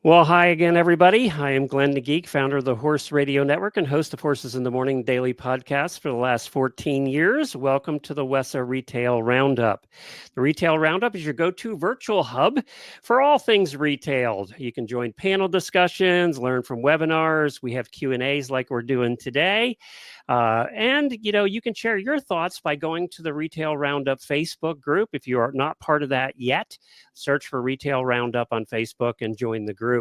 Well, hi again, everybody. I am Glenn the Geek, founder of the Horse Radio Network and host of Horses in the Morning daily podcast for the last 14 years. Welcome to the WESA Retail Roundup. The Retail Roundup is your go-to virtual hub for all things retail. You can join panel discussions, learn from webinars. We have Q&As like we're doing today. You can share your thoughts by going to the Retail Roundup Facebook group. If you are not part of that yet, search for Retail Roundup on Facebook and join the group.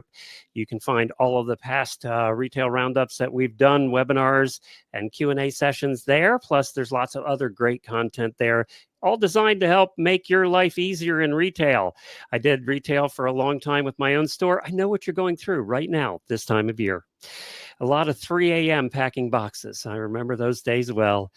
You can find all of the past Retail Roundups that we've done, webinars and Q&A sessions there. Plus, there's lots of other great content there, all designed to help make your life easier in retail. I did retail for a long time with my own store. I know what you're going through right now this time of year. A lot of 3 a.m. packing boxes. I remember those days well.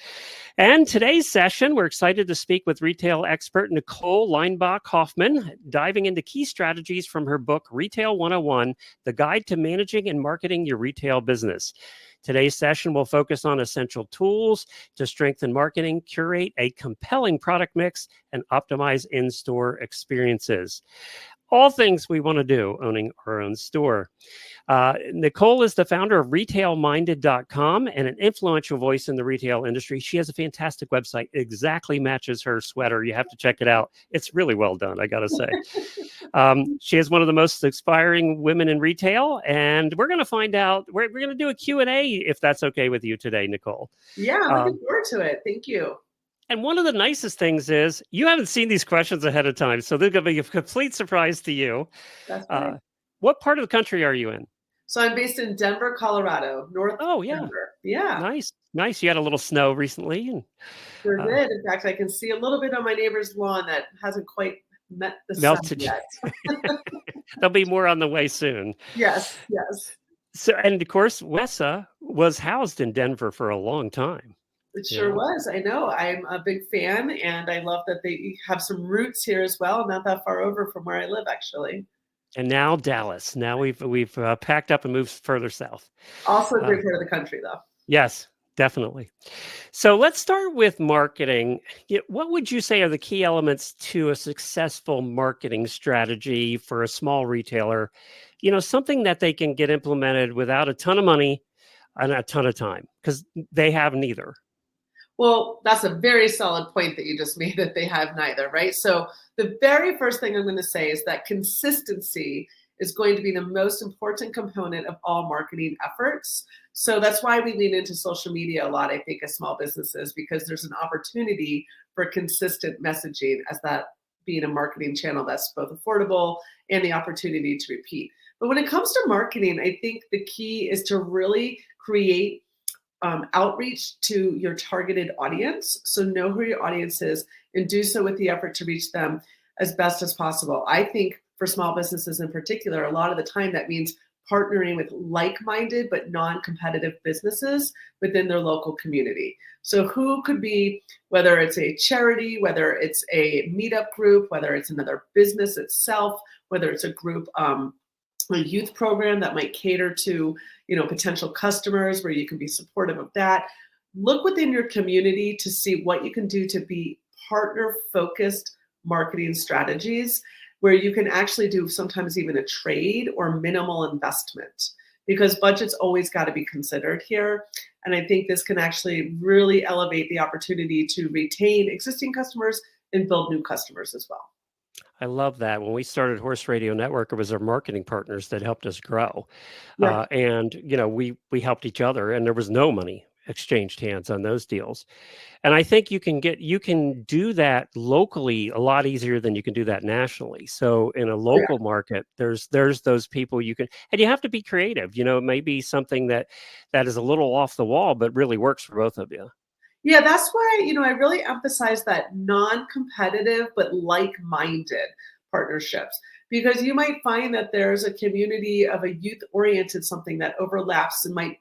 And today's session, we're excited to speak with retail expert Nicole Leinbach-Hoffman, diving into key strategies from her book, Retail 101, The Guide to Managing and Marketing Your Retail Business. Today's session will focus on essential tools to strengthen marketing, curate a compelling product mix, and optimize in-store experiences. All things we want to do owning our own store. Nicole is the founder of retailminded.com and an influential voice in the retail industry. She has a fantastic website, exactly matches her sweater. You have to check it out. It's really well done, I got to say. She is one of the most inspiring women in retail, and we're going to find out, we're going to do a Q&A if that's okay with you today, Nicole. Yeah, I'm looking forward to it. Thank you. And one of the nicest things is you haven't seen these questions ahead of time, so they're going to be a complete surprise to you. That's right. What part of the country are you in? So I'm based in Denver, Colorado, North Denver. Yeah. Nice. You had a little snow recently. And, sure did. In fact, I can see a little bit on my neighbor's lawn that hasn't quite met the melted sun yet. There'll be more on the way soon. Yes. So, and of course, WESA was housed in Denver for a long time. It sure was. I know. I'm a big fan, and I love that they have some roots here as well, not that far over from where I live, actually. And now Dallas. Now we've packed up and moved further south. Also a great part of the country, though. Yes, definitely. So let's start with marketing. What would you say are the key elements to a successful marketing strategy for a small retailer? Something that they can get implemented without a ton of money and a ton of time, because they have neither. Well, that's a very solid point that you just made, that they have neither, right? So the very first thing I'm going to say is that consistency is going to be the most important component of all marketing efforts. So that's why we lean into social media a lot, I think, as small businesses, because there's an opportunity for consistent messaging as that being a marketing channel that's both affordable and the opportunity to repeat. But when it comes to marketing, I think the key is to really create outreach to your targeted audience. So know who your audience is and do so with the effort to reach them as best as possible. I think for small businesses in particular, a lot of the time that means partnering with like-minded but non-competitive businesses within their local community. So who could be, whether it's a charity, whether it's a meetup group, whether it's another business itself, whether it's a group, a youth program that might cater to, potential customers where you can be supportive of that. Look within your community to see what you can do to be partner-focused marketing strategies where you can actually do sometimes even a trade or minimal investment, because budget's always got to be considered here. And I think this can actually really elevate the opportunity to retain existing customers and build new customers as well. I love that. When we started Horse Radio Network, it was our marketing partners that helped us grow. Yeah. We helped each other, and there was no money exchanged hands on those deals. And I think you can do that locally a lot easier than you can do that nationally. So in a local market, there's those people and you have to be creative. It may be something that is a little off the wall, but really works for both of you. Yeah, that's why, I really emphasize that non-competitive but like-minded partnerships, because you might find that there's a community of a youth-oriented something that overlaps and might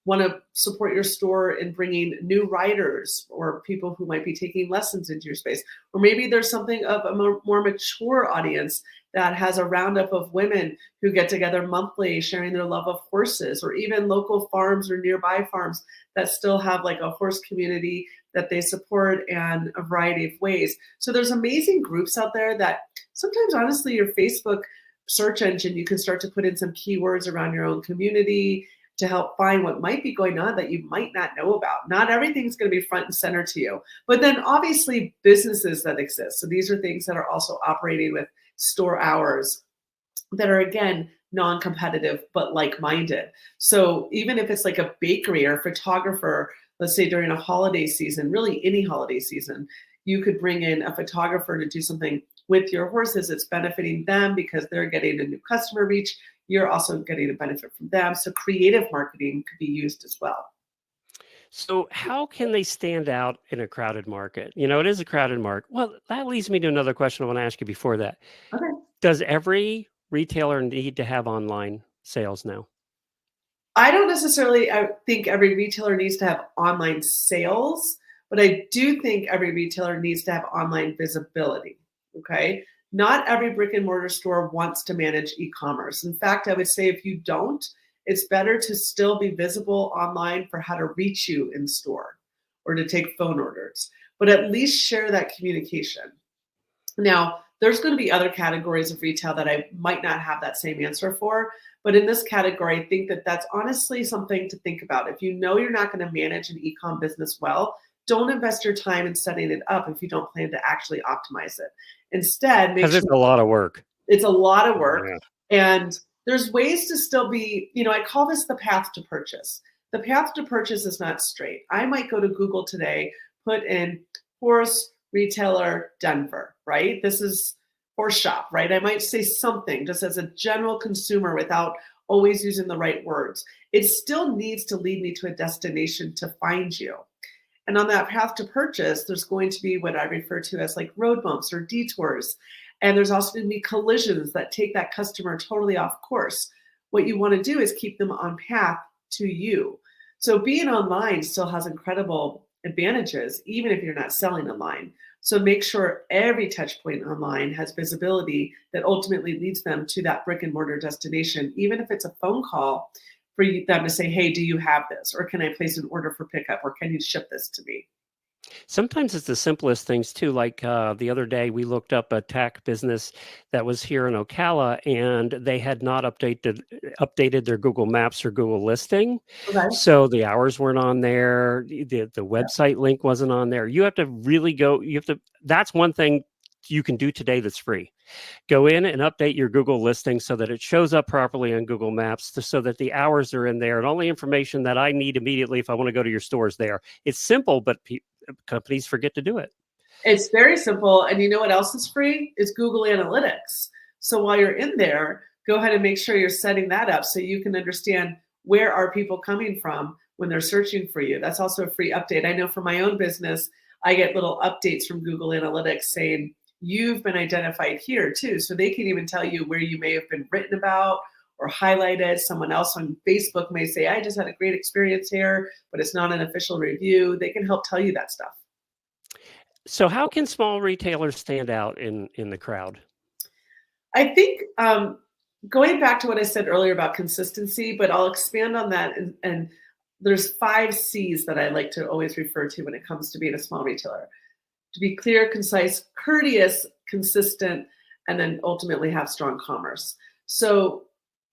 want to support your store in bringing new riders or people who might be taking lessons into your space. Or maybe there's something of a more mature audience that has a roundup of women who get together monthly sharing their love of horses, or even local farms or nearby farms that still have like a horse community that they support in a variety of ways. So there's amazing groups out there that sometimes, honestly, your Facebook search engine, you can start to put in some keywords around your own community to help find what might be going on that you might not know about. Not everything's going to be front and center to you. But then obviously businesses that exist. So these are things that are also operating with store hours that are, again, non-competitive but like-minded. So even if it's like a bakery or a photographer, let's say during a holiday season, really any holiday season, you could bring in a photographer to do something with your horses. It's benefiting them because they're getting a new customer reach. You're also getting a benefit from them. So creative marketing could be used as well. So how can they stand out in a crowded market? It is a crowded market. Well, that leads me to another question I want to ask you before that. Okay. Does every retailer need to have online sales now? I don't necessarily think every retailer needs to have online sales, but I do think every retailer needs to have online visibility. Okay. Not every brick and mortar store wants to manage e-commerce. In fact, I would say if you don't, it's better to still be visible online for how to reach you in store or to take phone orders, but at least share that communication. Now, there's going to be other categories of retail that I might not have that same answer for. But in this category, I think that that's honestly something to think about. If you know you're not going to manage an e-com business well, don't invest your time in setting it up if you don't plan to actually optimize it. Instead, make Because sure it's a lot of work. it's a lot of work. Yeah. And there's ways to still be, I call this the path to purchase. The path to purchase is not straight. I might go to Google today, put in horse retailer Denver, right? This is horse shop, right? I might say something just as a general consumer without always using the right words. It still needs to lead me to a destination to find you. And on that path to purchase, there's going to be what I refer to as like road bumps or detours. And there's also going to be collisions that take that customer totally off course. What you want to do is keep them on path to you. So being online still has incredible advantages, even if you're not selling online. So make sure every touch point online has visibility that ultimately leads them to that brick and mortar destination, even if it's a phone call for them to say, hey, do you have this? Or can I place an order for pickup? Or can you ship this to me? Sometimes it's the simplest things too. Like the other day, we looked up a tech business that was here in Ocala, and they had not updated their Google Maps or Google listing, Okay. so the hours weren't on there. The website link wasn't on there. You have to really go. You have to. That's one thing you can do today that's free. Go in and update your Google listing so that it shows up properly on Google Maps, so that the hours are in there and all the information that I need immediately if I want to go to your stores there. It's simple, but companies forget to do it. It's very simple. And you know what else is free? Is Google Analytics. So while you're in there, go ahead and make sure you're setting that up so you can understand where are people coming from when they're searching for you. That's also a free update. I know for my own business, I get little updates from Google Analytics saying you've been identified here too. So they can even tell you where you may have been written about or highlighted. Someone else on Facebook may say, I just had a great experience here, but it's not an official review. They can help tell you that stuff. So how can small retailers stand out in the crowd? I think going back to what I said earlier about consistency, but I'll expand on that. And there's 5 C's that I like to always refer to when it comes to being a small retailer. To be clear, concise, courteous, consistent, and then ultimately have strong commerce. So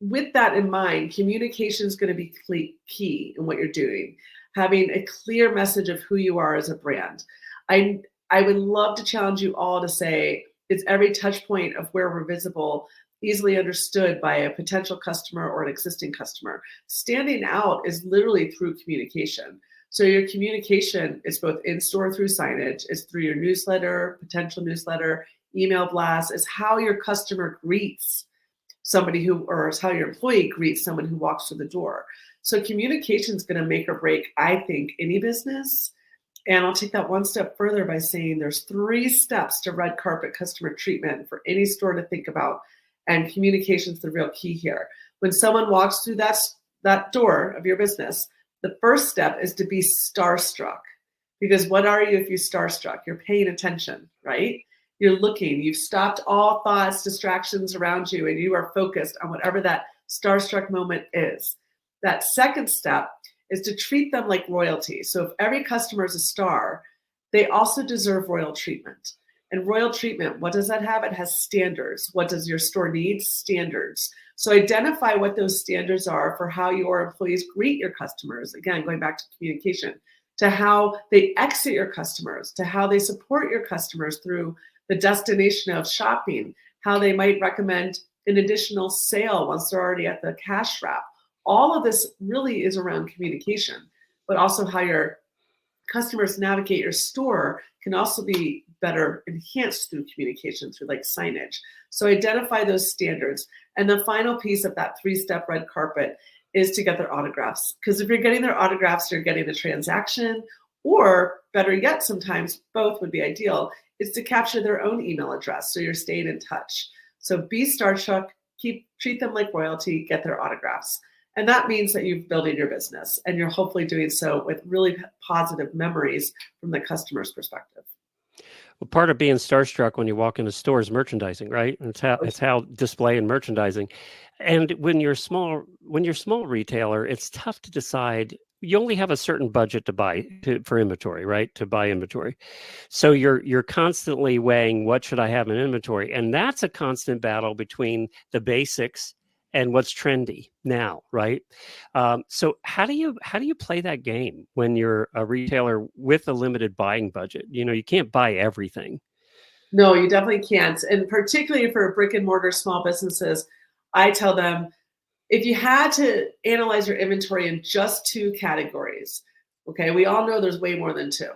with that in mind, communication is going to be key in what you're doing. Having a clear message of who you are as a brand. I would love to challenge you all to say, is every touch point of where we're visible easily understood by a potential customer or an existing customer? Standing out is literally through communication. So your communication is both in-store through signage, it's through your newsletter, potential newsletter, email blast, is how your customer greets somebody or is how your employee greets someone who walks through the door. So communication is going to make or break, I think, any business. And I'll take that one step further by saying there's 3 steps to red carpet customer treatment for any store to think about. And communication is the real key here. When someone walks through that door of your business, the first step is to be starstruck. Because what are you if you're starstruck? You're paying attention, right? You're looking, you've stopped all thoughts, distractions around you, and you are focused on whatever that starstruck moment is. That second step is to treat them like royalty. So if every customer is a star, they also deserve royal treatment. And royal treatment, what does that have? It has standards. What does your store need? Standards. So identify what those standards are for how your employees greet your customers. Again, going back to communication, to how they exit your customers, to how they support your customers through the destination of shopping, how they might recommend an additional sale once they're already at the cash wrap. All of this really is around communication, but also how your customers navigate your store can also be better enhanced through communication, through like signage. So identify those standards. And the final piece of that 3-step red carpet is to get their autographs. Because if you're getting their autographs, you're getting a transaction, or better yet, sometimes both would be ideal, is to capture their own email address. So you're staying in touch. So be starstruck, treat them like royalty, get their autographs. And that means that you've built your business, and you're hopefully doing so with really positive memories from the customer's perspective. Well, part of being starstruck when you walk into stores, merchandising, right? It's how display and merchandising. And when you're small retailer, it's tough to decide. You only have a certain budget to buy for inventory, right? To buy inventory. So you're constantly weighing what should I have in inventory, and that's a constant battle between the basics and what's trendy now, right? So how do you play that game when you're a retailer with a limited buying budget? You can't buy everything. No, you definitely can't. And particularly for brick and mortar small businesses, I tell them, if you had to analyze your inventory in just 2 categories, okay, we all know there's way more than 2.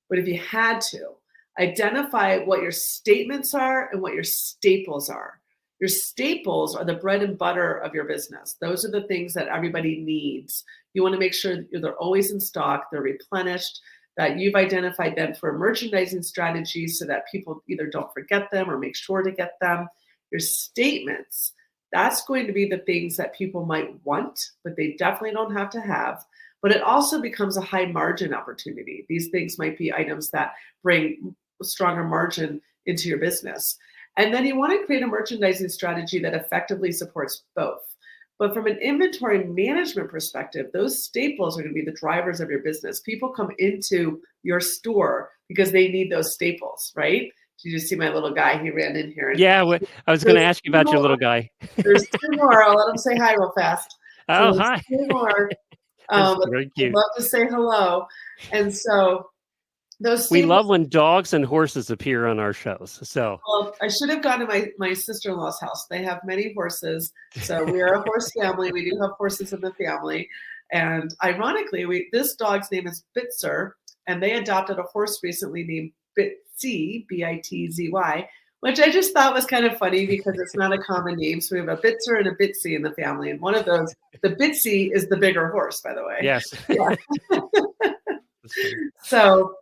But if you had to, identify what your statements are and what your staples are. Your staples are the bread and butter of your business. Those are the things that everybody needs. You want to make sure that they're always in stock, they're replenished, that you've identified them for merchandising strategies so that people either don't forget them or make sure to get them. Your statements, that's going to be the things that people might want, but they definitely don't have to have. But it also becomes a high margin opportunity. These things might be items that bring stronger margin into your business. And then you want to create a merchandising strategy that effectively supports both. But from an inventory management perspective, those staples are going to be the drivers of your business. People come into your store because they need those staples, right? Did you just see my little guy? He ran in here. And Yeah, I was going to ask you about your little guy. There's 2 more. I'll let him say hi real fast. So Oh, there's hi. 2 more. It's I'd very cute. love to say hello. And so those We love staples. when dogs and horses appear on our shows. So Well, I should have gone to my sister-in-law's house. They have many horses, so we are a horse family. We do have horses in the family, and ironically, this dog's name is Bitzer, and they adopted a horse recently named Bitsy, Bitzy, which I just thought was kind of funny because it's not a common name. So we have a Bitzer and a Bitsy in the family, and one of those, the Bitsy, is the bigger horse, by the way. yes. Yeah. So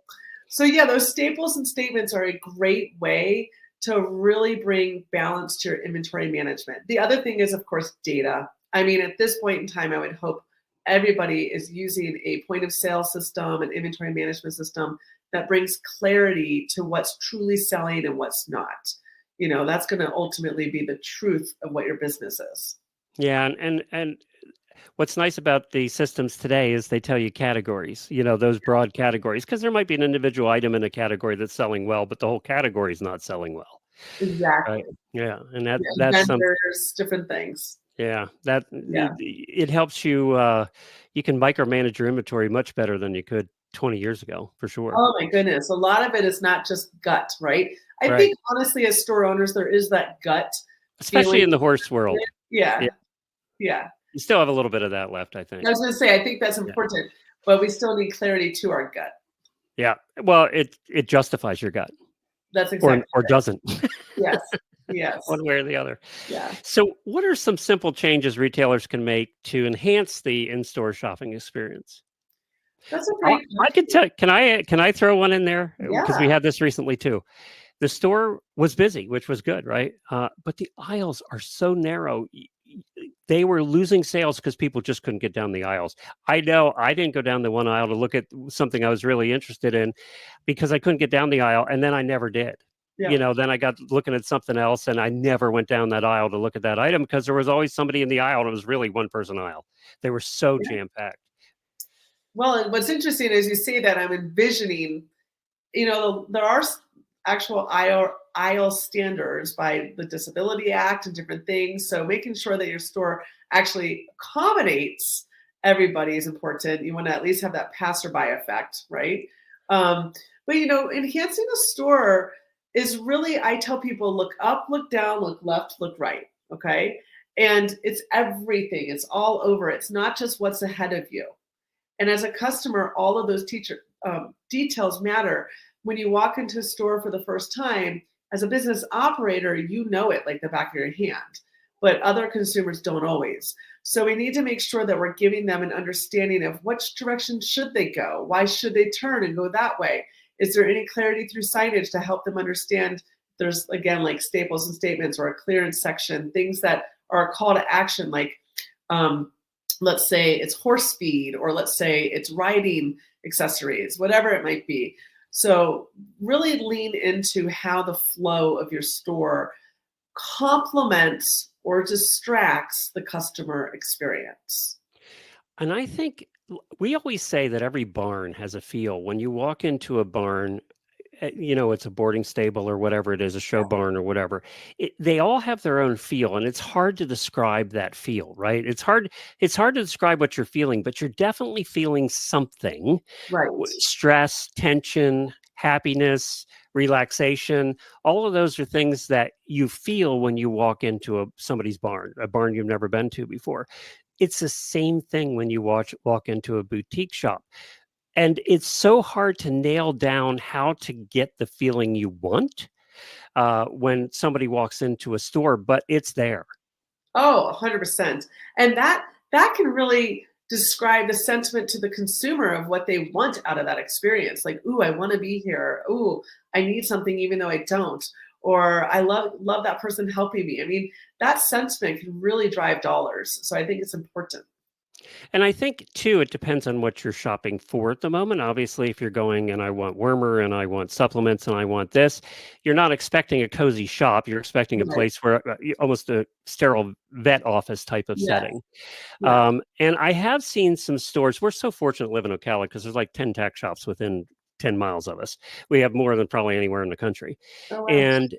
so yeah, those staples and statements are a great way to really bring balance to your inventory management. The other thing is, of course, data. I mean, at this point in time, I would hope everybody is using a point of sale system, an inventory management system that brings clarity to what's truly selling and what's not. That's going to ultimately be the truth of what your business is. Yeah, and what's nice about the systems today is they tell you categories, those broad categories, because there might be an individual item in a category that's selling well, but the whole category is not selling well. Right. Exactly. Yeah. And Yeah, that's some, vendors, different things. yeah, that Yeah. it helps you, you can micromanage your inventory much better than you could 20 years ago, for sure. Oh my goodness. A lot of it is not just gut, right? I Right. think honestly, as store owners, there is that gut Especially feeling. in the horse world. Yeah. Yeah. Yeah. You still have a little bit of that left, I I think. was going to say, I think that's Yeah. important, but we still need clarity to our gut. Yeah. Well, it justifies your gut That's or exactly or right. doesn't. Yes. Yes. One way or the other. Yeah. So, what are some simple changes retailers can make to enhance the in-store shopping experience? That's a I, great I could question. tell. Can I throw one in there because we Yeah. had this recently too. The store was busy, which was good, right? But the aisles are so narrow. They were losing sales because people just couldn't get down the aisles. I know I didn't go down the one aisle to look at something I was really interested in because I couldn't get down the aisle, and then I never did. Yeah. Then I got looking at something else, and I never went down that aisle to look at that item because there was always somebody in the aisle, and it was really one person aisle. They were so Yeah. jam packed. Well, and what's interesting is you say that I'm envisioning, there are actual aisle standards by the Disability Act and different things. So making sure that your store actually accommodates everybody is important. You want to at least have that passerby effect, right? But enhancing the store is really, I tell people, look up, look down, look left, look right. Okay. And it's everything. It's all over. It's not just what's ahead of you. And as a customer, all of those details matter. When you walk into a store for the first time, as a business operator, you know it like the back of your hand, but other consumers don't always. So we need to make sure that we're giving them an understanding of which direction should they go? Why should they turn and go that way? Is there any clarity through signage to help them understand there's, again, like staples and statements or a clearance section, things that are a call to action, like let's say it's horse feed, or let's say it's riding accessories, whatever it might be. So really lean into how the flow of your store complements or distracts the customer experience. And I think we always say that every barn has a feel. When you walk into a barn, it's a boarding stable or whatever it is, a show barn or whatever. They all have their own feel, and it's hard to describe that feel, right? It's hard to describe what you're feeling, but you're definitely feeling something. Right. Stress, tension, happiness, relaxation. All of those are things that you feel when you walk into somebody's barn, a barn you've never been to before. It's the same thing when you walk into a boutique shop. And it's so hard to nail down how to get the feeling you want when somebody walks into a store, but it's there. Oh, 100%. And that can really describe the sentiment to the consumer of what they want out of that experience. Like, ooh, I want to be here. Ooh, I need something even though I don't. Or I love that person helping me. I mean, that sentiment can really drive dollars. So I think it's important. And I think, too, it depends on what you're shopping for at the moment. Obviously, if you're going and I want warmer and I want supplements and I want this, you're not expecting a cozy shop. You're expecting a Right. place where almost a sterile vet office type of Yes. setting. Yeah. And I have seen some stores. We're so fortunate to live in Ocala because there's like 10 tack shops within 10 miles of us. We have more than probably anywhere in the country. Oh, wow. And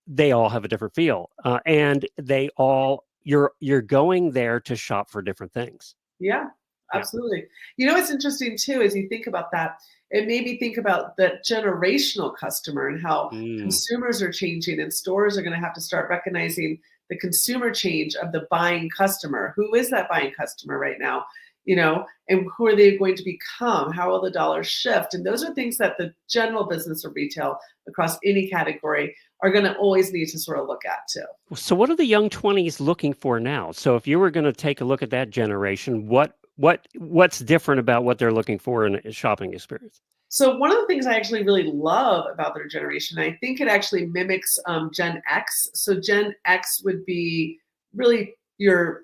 they all have a different feel. And they all, you're going there to shop for different things. Yeah, absolutely. You know what's interesting too, as you think about that, it made me think about the generational customer and how consumers are changing, and stores are going to have to start recognizing the consumer change of the buying customer. Who is that buying customer right now? And who are they going to become? How will the dollars shift? And those are things that the general business or retail across any category are going to always need to sort of look at too. So what are the young 20s looking for now? So if you were going to take a look at that generation, what's different about what they're looking for in a shopping experience? So one of the things I actually really love about their generation, I think it actually mimics Gen X. So Gen X would be really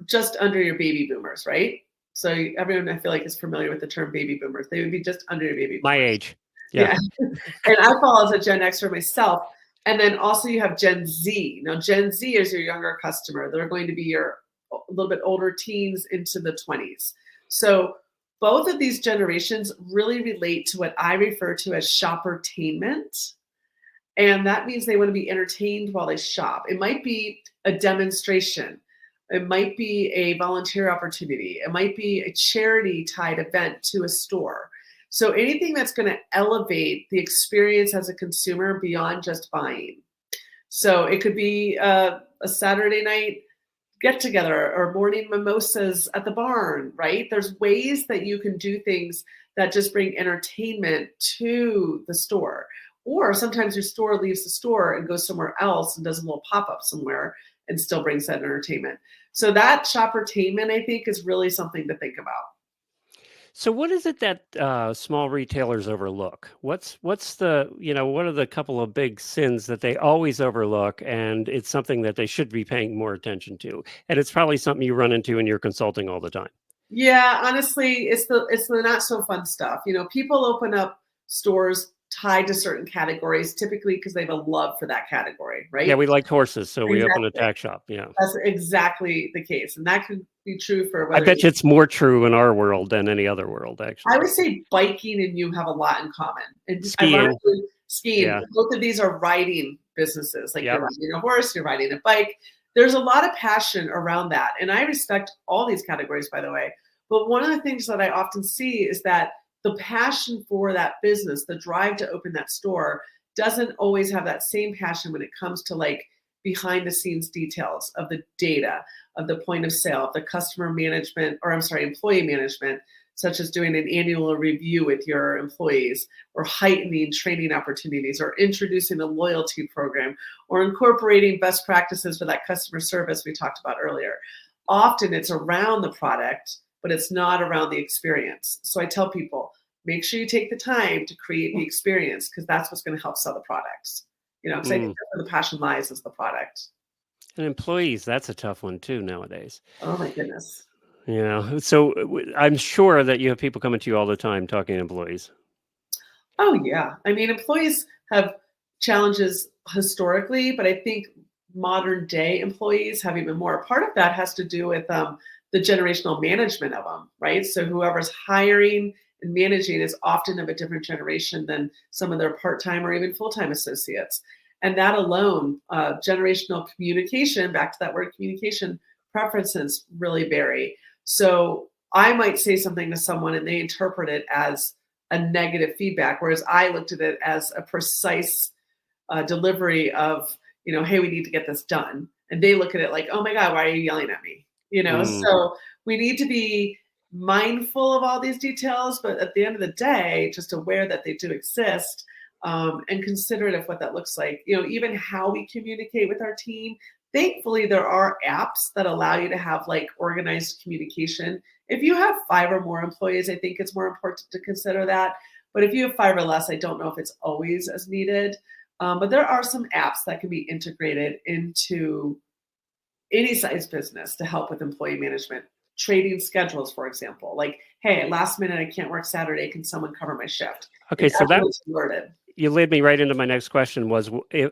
just under your baby boomers, right? So everyone, I feel like, is familiar with the term baby boomers. They would be just under your baby boomers. My age. Yeah. And I fall as a Gen Xer myself. And then also you have Gen Z. Now, Gen Z is your younger customer. They're going to be a little bit older teens into the 20s. So both of these generations really relate to what I refer to as shoppertainment. And that means they want to be entertained while they shop. It might be a demonstration. It might be a volunteer opportunity. It might be a charity tied event to a store. So anything that's going to elevate the experience as a consumer beyond just buying. So it could be a Saturday night get together or morning mimosas at the barn, right? There's ways that you can do things that just bring entertainment to the store. Or sometimes your store leaves the store and goes somewhere else and does a little pop-up somewhere and still brings that entertainment. So that shoppertainment, I think, is really something to think about. So what is it that small retailers overlook? What's the, what are the couple of big sins that they always overlook, and it's something that they should be paying more attention to? And it's probably something you run into in your consulting all the time. Yeah, honestly, it's the not so fun stuff. People open up stores tied to certain categories, typically because they have a love for that category, right? Yeah, we like horses, so we open a Exactly. tack shop. Yeah. That's exactly the case. And that could be true for I whether bet you it's more true in our world than any other world, I actually. would say biking and you have a lot in common. And Skiing. ironically, skiing. Yeah. Both of these are riding businesses. Like you're Yep. riding a horse, you're riding a bike. There's a lot of passion around that. And I respect all these categories, by the way. But one of the things that I often see is that the passion for that business, the drive to open that store, doesn't always have that same passion when it comes to like behind the scenes details of the data, of the point of sale, of the customer management, or I'm sorry, employee management, such as doing an annual review with your employees, or heightening training opportunities, or introducing a loyalty program, or incorporating best practices for that customer service we talked about earlier. Often it's around the product, but it's not around the experience. So I tell people, make sure you take the time to create the experience, because that's what's going to help sell the products. Because I think that's where the passion lies, is the product. And employees, that's a tough one too nowadays. Oh my goodness. So I'm sure that you have people coming to you all the time talking to employees. Oh yeah. I mean, employees have challenges historically, but I think modern day employees have even more. Part of that has to do with the generational management of them, right? So whoever's hiring and managing is often of a different generation than some of their part-time or even full-time associates. And that alone, generational communication, back to that word communication, preferences really vary. So I might say something to someone and they interpret it as a negative feedback, whereas I looked at it as a precise delivery of, hey, we need to get this done. And they look at it like, oh my God, why are you yelling at me? Mm. So we need to be mindful of all these details, but at the end of the day, just aware that they do exist, and considerate of what that looks like. Even how we communicate with our team. Thankfully, there are apps that allow you to have like organized communication. If you have 5 or more employees, I think it's more important to consider that. But if you have 5 or less, I don't know if it's always as needed. But there are some apps that can be integrated into any size business to help with employee management. Trading schedules, for example, like, hey, last minute, I can't work Saturday. Can someone cover my shift? Okay, And so that everyone's alerted. you led me right into my next question was,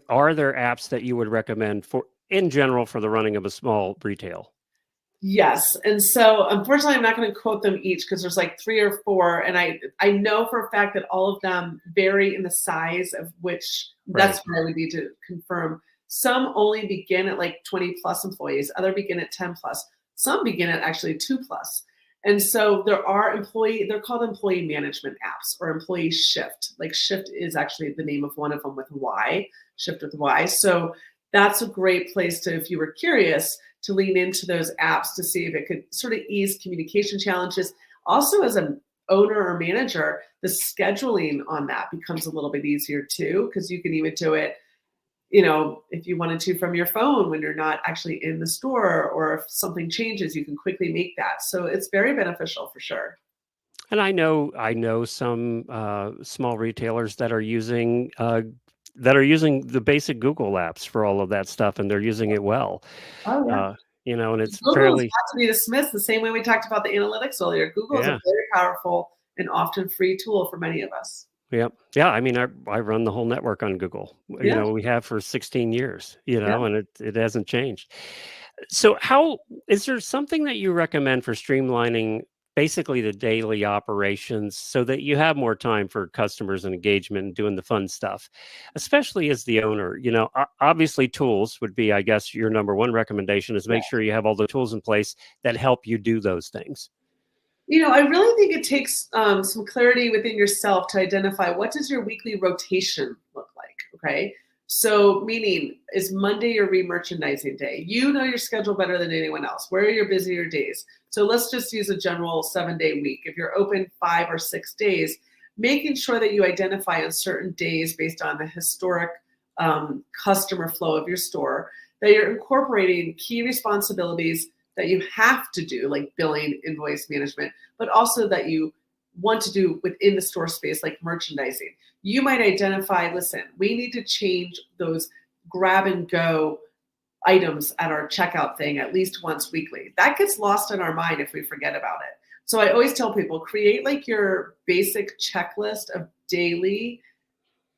are there apps that you would recommend for in general for the running of a small retail? Yes. And so unfortunately, I'm not going to quote them each because there's like 3 or 4. And I know for a fact that all of them vary in the size of which. Right. That's where I would need to confirm. Some only begin at like 20 plus employees, other begin at 10 plus. Some begin at actually 2 plus. And so they're called employee management apps, or employee shift. Like shift is actually the name of one of them with Y, shift with Y. So that's a great place to, if you were curious, to lean into those apps to see if it could sort of ease communication challenges. Also, as an owner or manager, the scheduling on that becomes a little bit easier too, because you can even do it, if you wanted to, from your phone when you're not actually in the store, or if something changes, you can quickly make that. So it's very beneficial for sure. And I know some small retailers that are using the basic Google apps for all of that stuff, and they're using it well. Oh yeah. Uh, and it's Google is fairly not to be dismissed the same way we talked about the analytics earlier. Google is a yeah. very powerful and often free tool for many of us. Yep. Yeah, I mean, I run the whole network on Google. Yeah. We have for 16 years, Yeah. and it hasn't changed. So how is there something that you recommend for streamlining basically the daily operations so that you have more time for customers and engagement and doing the fun stuff, especially as the owner? Obviously tools would be, I guess, your number one recommendation is Yeah. make sure you have all the tools in place that help you do those things. I really think it takes some clarity within yourself to identify, what does your weekly rotation look like? Okay. So, meaning, is Monday your re-merchandising day? You know your schedule better than anyone else. Where are your busier days? So let's just use a general 7-day week. If you're open 5 or 6 days, making sure that you identify on certain days based on the historic customer flow of your store, that you're incorporating key responsibilities that you have to do, like billing, invoice management, but also that you want to do within the store space, like merchandising. You might identify, listen, we need to change those grab and go items at our checkout thing at least once weekly. That gets lost in our mind if we forget about it. So I always tell people, create like your basic checklist of daily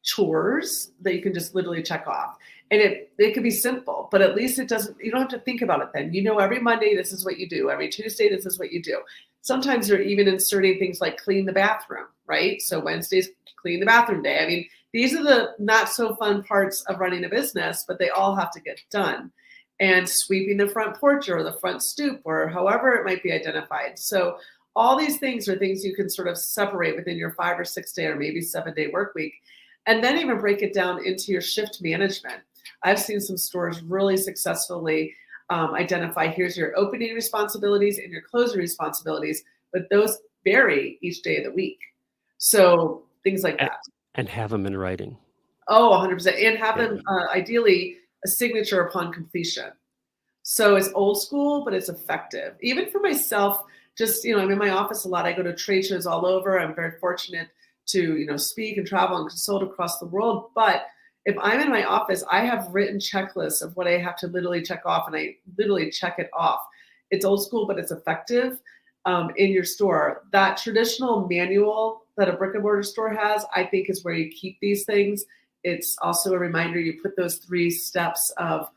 chores that you can just literally check off. And it could be simple, but at least you don't have to think about it then. Every Monday, this is what you do. Every Tuesday, this is what you do. Sometimes you're even inserting things like clean the bathroom, right? So Wednesday's clean the bathroom day. I mean, these are the not so fun parts of running a business, but they all have to get done. And sweeping the front porch or the front stoop or however it might be identified. So all these things are things you can sort of separate within your 5 or 6 day or maybe 7 day work week, and then even break it down into your shift management. I've seen some stores really successfully identify, here's your opening responsibilities and your closing responsibilities, but those vary each day of the week. So things like that. And have them in writing. Oh, 100%. And have them ideally a signature upon completion. So it's old school, but it's effective. Even for myself, just, I'm in my office a lot. I go to trade shows all over. I'm very fortunate to, speak and travel and consult across the world. But if I'm in my office, I have written checklists of what I have to literally check off, and I literally check it off. It's old school, but it's effective in your store. That traditional manual that a brick and mortar store has, I think, is where you keep these things. It's also a reminder you put those 3 steps of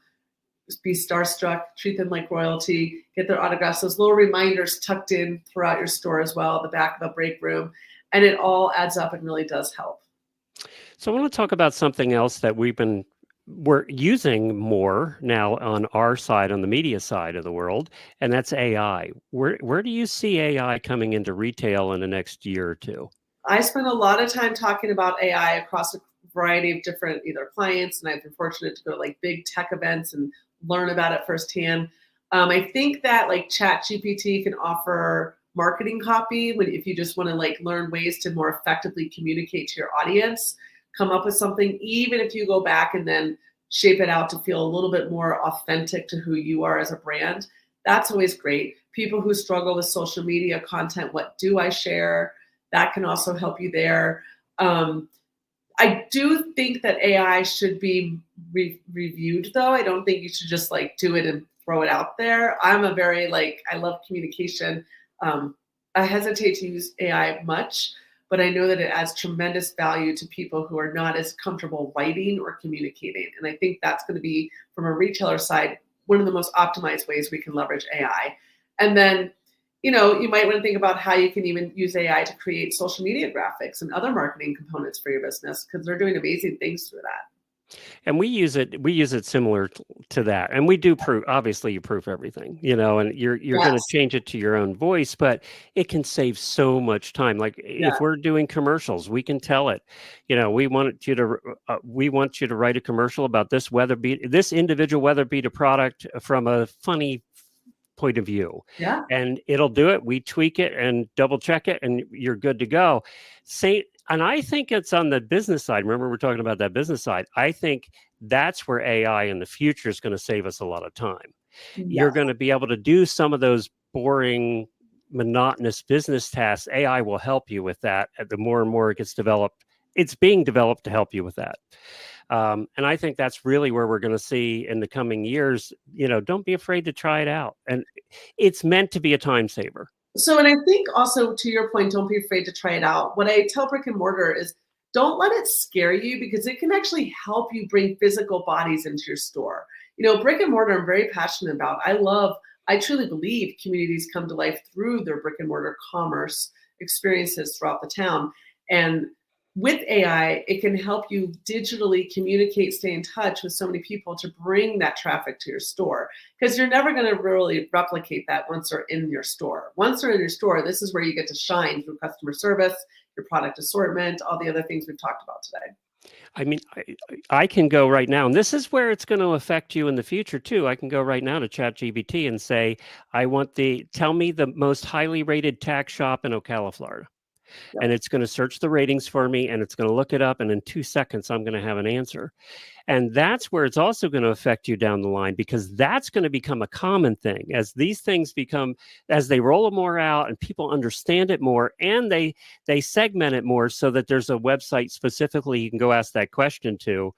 be starstruck, treat them like royalty, get their autographs, those little reminders tucked in throughout your store as well, the back of the break room. And it all adds up and really does help. So I want to talk about something else that we're using more now on our side, on the media side of the world, and that's AI. Where do you see AI coming into retail in the next year or two? I spend a lot of time talking about AI across a variety of different either clients, and I've been fortunate to go to like big tech events and learn about it firsthand. I think that like Chat GPT can offer marketing copy if you just want to like learn ways to more effectively communicate to your audience, come up with something, even if you go back and then shape it out to feel a little bit more authentic to who you are as a brand. That's always great. People who struggle with social media content, what do I share? That can also help you there. I do think that AI should be reviewed, though. I don't think you should just like do it and throw it out there. I'm a very I love communication. I hesitate to use AI much, but I know that it adds tremendous value to people who are not as comfortable writing or communicating. And I think that's going to be, from a retailer side, one of the most optimized ways we can leverage AI. And then, you might want to think about how you can even use AI to create social media graphics and other marketing components for your business, because they're doing amazing things through that. And we use it similar to that. And we do obviously you proof everything, and you're going to Yes. change it to your own voice, but it can save so much time. Like Yeah. if we're doing commercials, we can tell it, we want you to write a commercial about this individual weather beat product from a funny point of view. Yeah. And it'll do it. We tweak it and double check it, and you're good to go. And I think it's on the business side. Remember, we're talking about that business side. I think that's where AI in the future is going to save us a lot of time. Yeah. You're going to be able to do some of those boring, monotonous business tasks. AI will help you with that. The more and more it gets developed, it's being developed to help you with that. And I think that's really where we're going to see in the coming years. Don't be afraid to try it out. And it's meant to be a time saver. So, and I think also to your point, don't be afraid to try it out. What I tell brick and mortar is don't let it scare you, because it can actually help you bring physical bodies into your store. Brick and mortar I'm very passionate about. I truly believe communities come to life through their brick and mortar commerce experiences throughout the town. And with AI, it can help you digitally communicate, stay in touch with so many people to bring that traffic to your store, because you're never going to really replicate that once they're in your store. Once they're in your store, this is where you get to shine through customer service, your product assortment, all the other things we've talked about today. I mean, I can go right now, and this is where it's going to affect you in the future too. I can go right now to ChatGPT and say, tell me the most highly rated tax shop in Ocala, Florida. Yep. And it's going to search the ratings for me, and it's going to look it up. And in 2 seconds, I'm going to have an answer. And that's where it's also going to affect you down the line, because that's going to become a common thing as these things as they roll it more out and people understand it more, and they segment it more so that there's a website specifically you can go ask that question to.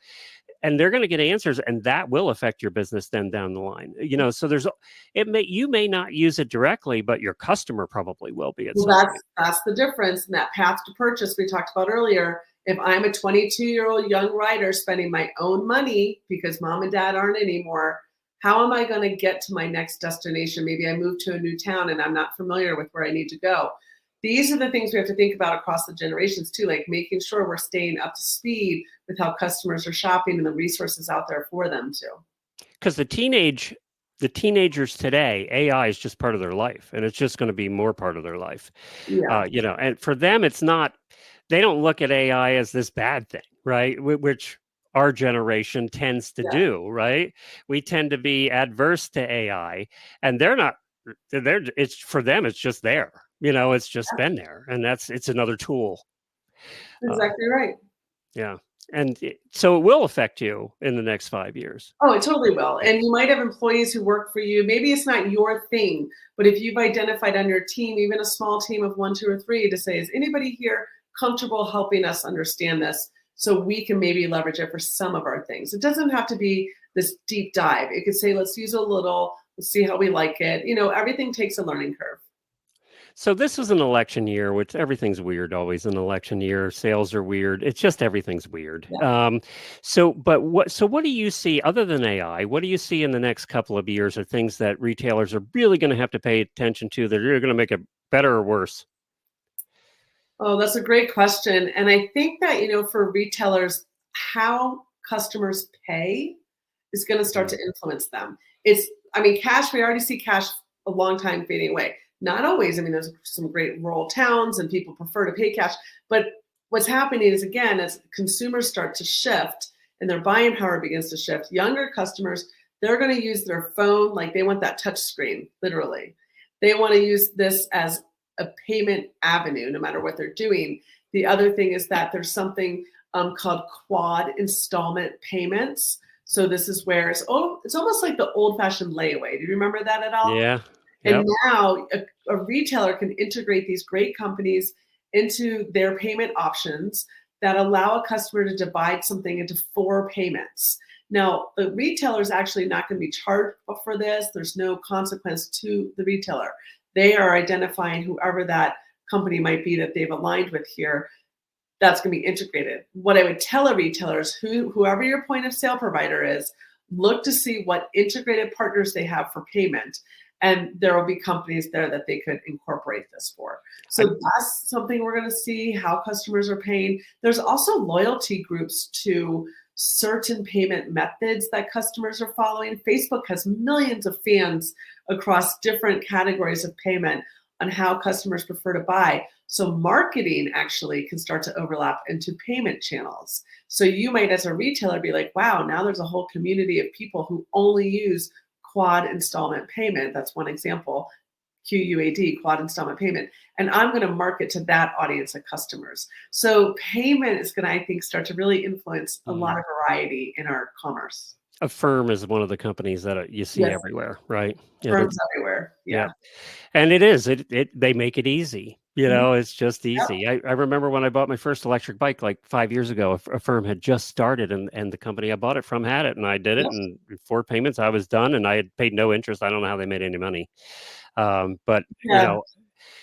And they're going to get answers, and that will affect your business then down the line. So you may not use it directly, but your customer probably will be at some point. That's the difference in that path to purchase we talked about earlier. If I'm a 22-year-old young writer spending my own money because mom and dad aren't anymore, how am I going to get to my next destination? Maybe I move to a new town and I'm not familiar with where I need to go. These are the things we have to think about across the generations too, like making sure we're staying up to speed with how customers are shopping and the resources out there for them too. Because the teenagers today, AI is just part of their life, and it's just going to be more part of their life. Yeah, And for them, it's not. They don't look at AI as this bad thing, right? Which our generation tends to yeah, do, right? We tend to be adverse to AI, and they're not. They're it's for them. It's just there. It's just been there, and it's another tool. Uh, exactly right. yeah, and so it will affect you in the next 5 years. Oh, it totally will. Yeah. And you might have employees who work for you. Maybe it's not your thing, but if you've identified on your team, even a small team of one, two, or three, to say, is anybody here comfortable helping us understand this so we can maybe leverage it for some of our things? It doesn't have to be this deep dive. It could say, let's use a little, let's see how we like it. Everything takes a learning curve. So this is an election year, which everything's weird. Always an election year. Sales are weird. It's just everything's weird. Yeah. What do you see other than AI? What do you see in the next couple of years are things that retailers are really going to have to pay attention to that are going to make it better or worse? Oh, that's a great question. And I think that, for retailers, how customers pay is going to start Mm. to influence them. Cash, we already see cash a long time fading away. Not always. There's some great rural towns and people prefer to pay cash. But what's happening is, again, as consumers start to shift and their buying power begins to shift, younger customers, they're going to use their phone like they want that touch screen, literally. They want to use this as a payment avenue, no matter what they're doing. The other thing is that there's something called quad installment payments. So this is where it's almost like the old-fashioned layaway. Do you remember that at all? Yeah. And Yep. now a retailer can integrate these great companies into their payment options that allow a customer to divide something into 4 payments. Now, the retailer is actually not going to be charged for this. There's no consequence to the retailer. They are identifying whoever that company might be that they've aligned with here. That's going to be integrated. What I would tell a retailer is whoever your point of sale provider is, look to see what integrated partners they have for payment. And there will be companies there that they could incorporate this for. I, So that's something we're going to see, how customers are paying. There's also loyalty groups to certain payment methods that customers are following. Facebook has millions of fans across different categories of payment on how customers prefer to buy. So marketing actually can start to overlap into payment channels. So you might, as a retailer, be like, wow, now there's a whole community of people who only use quad installment payment. That's one example, QUAD, quad installment payment. And I'm going to market to that audience of customers. So payment is going to, I think, start to really influence a lot of variety in our commerce. Affirm is one of the companies that you see Yes, everywhere, right? Yeah. firms everywhere. Yeah. Yeah. And it is. They make it easy. Mhm. It's just Yep. easy. I remember when I bought my first electric bike like 5 years ago, a firm had just started and the company I bought it from had it and I did it Yep. and 4 payments, I was done and I had paid no interest. I don't know how they made any money. But Yeah.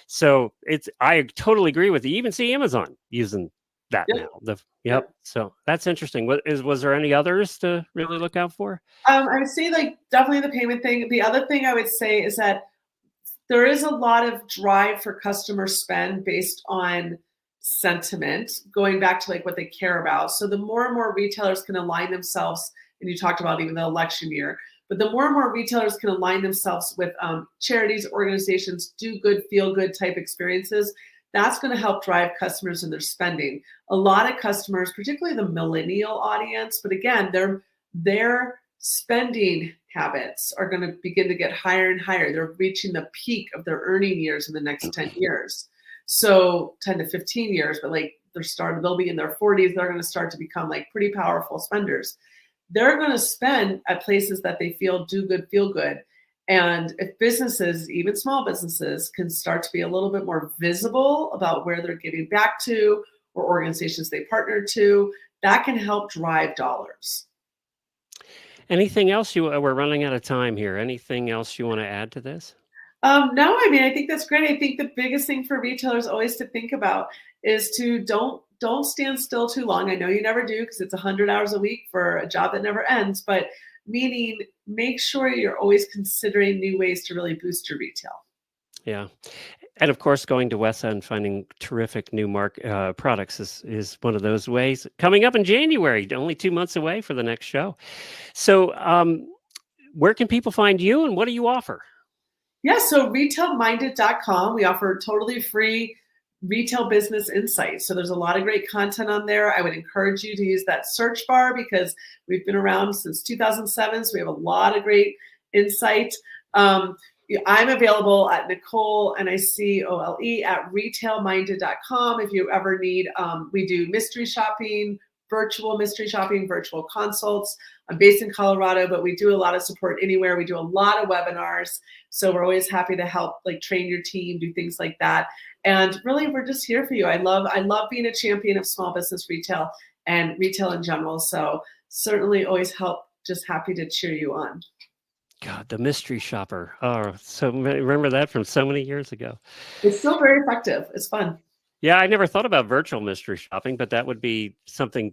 so I totally agree with you. You even see Amazon using that Yep. now. Yep. Yep. So that's interesting. Was there any others to really look out for? I would say like definitely the payment thing. The other thing I would say is that there is a lot of drive for customer spend based on sentiment, going back to like what they care about. So the more and more retailers can align themselves, and you talked about even the election year, but the more and more retailers can align themselves with charities, organizations, do good, feel good type experiences, that's going to help drive customers in their spending. A lot of customers, particularly the millennial audience, but again, their spending habits are going to begin to get higher and higher. They're reaching the peak of their earning years in the next 10 years. So 10 to 15 years, but like they'll be in their 40s, they're going to start to become like pretty powerful spenders. They're going to spend at places that they feel do good, feel good. And if businesses, even small businesses, can start to be a little bit more visible about where they're giving back to or organizations they partner to, that can help drive dollars. Anything else we're running out of time here. Anything else you want to add to this? No, I think that's great. I think the biggest thing for retailers always to think about is to don't stand still too long. I know you never do because it's 100 hours a week for a job that never ends, but meaning make sure you're always considering new ways to really boost your retail. Yeah. And of course, going to WESA and finding terrific new products is one of those ways. Coming up in January, only 2 months away for the next show. So, where can people find you, and what do you offer? Yeah, so retailminded.com, we offer totally free retail business insights. So there's a lot of great content on there. I would encourage you to use that search bar because we've been around since 2007. So we have a lot of great insight. I'm available at Nicole, Nicole, at retailminded.com. If you ever need, we do mystery shopping, virtual consults. I'm based in Colorado, but we do a lot of support anywhere. We do a lot of webinars. So we're always happy to help like train your team, do things like that. And really, we're just here for you. I love being a champion of small business retail and retail in general. So certainly always help, just happy to cheer you on. God, the mystery shopper. Oh, remember that from so many years ago. It's still very effective. It's fun. Yeah, I never thought about virtual mystery shopping, but that would be something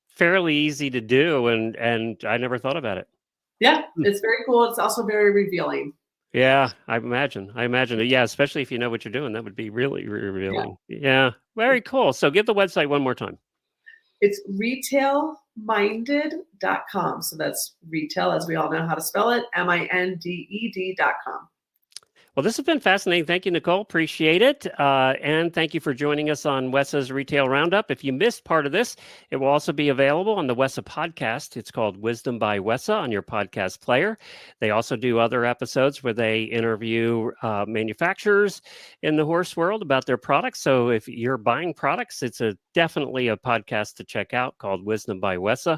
fairly easy to do, and I never thought about it. Yeah, it's very cool. It's also very revealing. Yeah, I imagine. Yeah, especially if you know what you're doing, that would be really revealing. Yeah, very cool. So give the website one more time. It's retailminded.com. So that's retail, as we all know how to spell it, MINDED.com. Well, this has been fascinating. Thank you, Nicole. Appreciate it. And thank you for joining us on WESA's Retail Roundup. If you missed part of this, it will also be available on the WESA podcast. It's called Wisdom by WESA on your podcast player. They also do other episodes where they interview manufacturers in the horse world about their products. So if you're buying products, it's definitely a podcast to check out called Wisdom by WESA.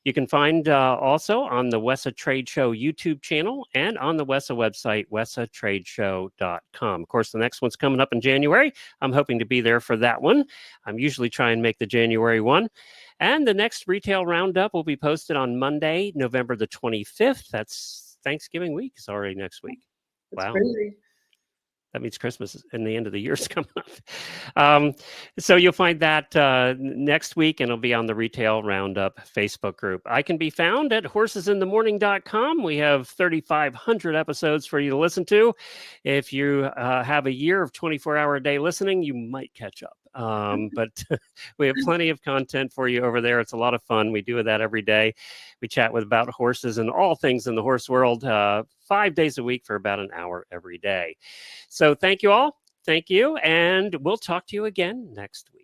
You can find also on the WESA Trade Show YouTube channel and on the WESA website, wesatradeshow.com. Of course, the next one's coming up in January. I'm hoping to be there for that one. I'm usually trying to make the January one. And the next Retail Roundup will be posted on Monday, November the 25th. That's Thanksgiving week. It's already next week. It's wow. crazy. That means Christmas and the end of the year is coming up. So you'll find that next week, and it'll be on the Retail Roundup Facebook group. I can be found at horsesinthemorning.com. We have 3,500 episodes for you to listen to. If you have a year of 24-hour-a-day listening, you might catch up. But we have plenty of content for you over there. It's a lot of fun. We do that every day. We chat about horses and all things in the horse world 5 days a week for about an hour every day. So thank you all. Thank you. And we'll talk to you again next week.